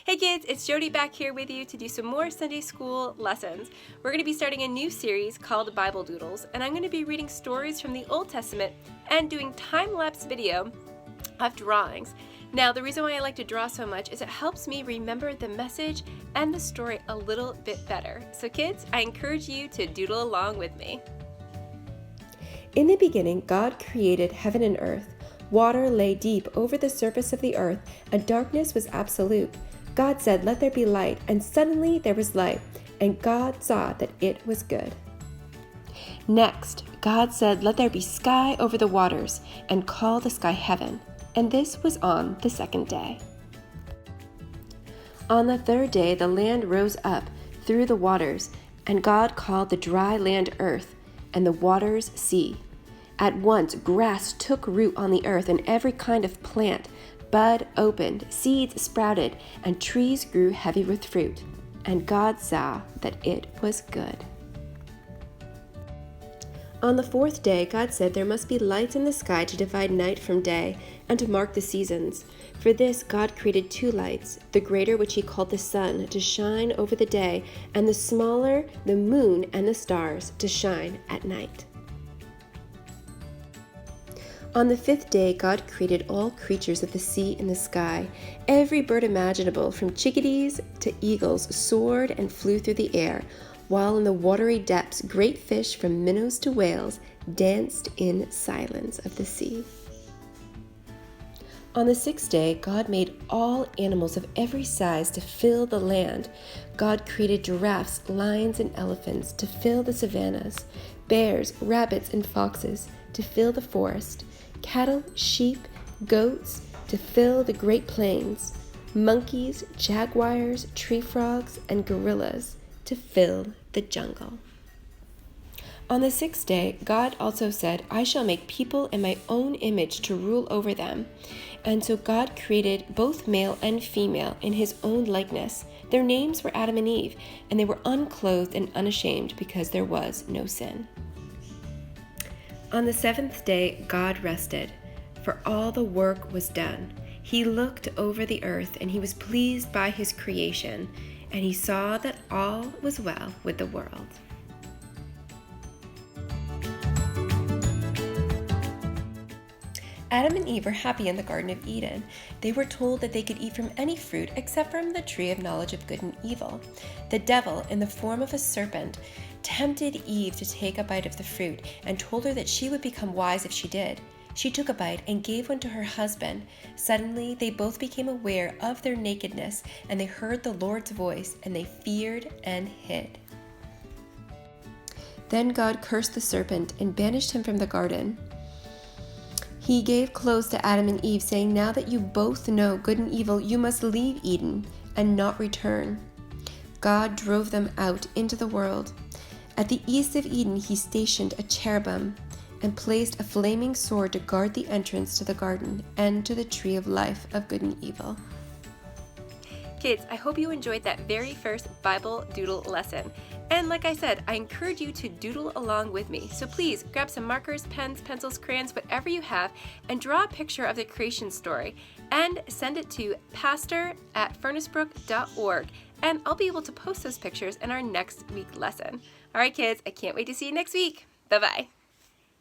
Hey kids, it's Jodie back here with you to do some more Sunday school lessons. We're going to be starting a new series called Bible Doodles, and I'm going to be reading stories from the Old Testament and doing time-lapse video of drawings. Now, the reason why I like to draw so much is it helps me remember the message and the story a little bit better. So kids, I encourage you to doodle along with me. In the beginning, God created heaven and earth. Water lay deep over the surface of the earth, and darkness was absolute. God said, "Let there be light," and suddenly there was light, and God saw that it was good. Next, God said, "Let there be sky over the waters," and call the sky heaven. And this was on the second day. On the third day, the land rose up through the waters, and God called the dry land earth, and the waters sea. At once grass took root on the earth, and every kind of plant. Bud opened, seeds sprouted, and trees grew heavy with fruit. And God saw that it was good. On the fourth day, God said there must be lights in the sky to divide night from day and to mark the seasons. For this, God created two lights, the greater, which he called the sun, to shine over the day, and the smaller, the moon and the stars, to shine at night. On the fifth day, God created all creatures of the sea and the sky. Every bird imaginable, from chickadees to eagles, soared and flew through the air, while in the watery depths, great fish from minnows to whales danced in silence of the sea. On the sixth day, God made all animals of every size to fill the land. God created giraffes, lions, and elephants to fill the savannas, bears, rabbits, and foxes to fill the forest, cattle, sheep, goats to fill the great plains, monkeys, jaguars, tree frogs, and gorillas to fill the jungle. On the sixth day, God also said, "I shall make people in my own image to rule over them." And so God created both male and female in his own likeness. Their names were Adam and Eve, and they were unclothed and unashamed because there was no sin. On the seventh day, God rested, for all the work was done. He looked over the earth, and he was pleased by his creation, and he saw that all was well with the world. Adam and Eve were happy in the Garden of Eden. They were told that they could eat from any fruit except from the tree of knowledge of good and evil. The devil, in the form of a serpent, tempted Eve to take a bite of the fruit and told her that she would become wise if she did. She took a bite and gave one to her husband. Suddenly, they both became aware of their nakedness, and they heard the Lord's voice, and they feared and hid. Then God cursed the serpent and banished him from the garden. He gave clothes to Adam and Eve, saying, "Now that you both know good and evil, you must leave Eden and not return." God drove them out into the world. At the east of Eden, he stationed a cherubim and placed a flaming sword to guard the entrance to the garden and to the tree of life of good and evil. Kids, I hope you enjoyed that very first Bible Doodle lesson. And like I said, I encourage you to doodle along with me. So please grab some markers, pens, pencils, crayons, whatever you have, and draw a picture of the creation story and send it to pastor@furnacebrook.org. And I'll be able to post those pictures in our next week lesson. All right, kids, I can't wait to see you next week. Bye-bye.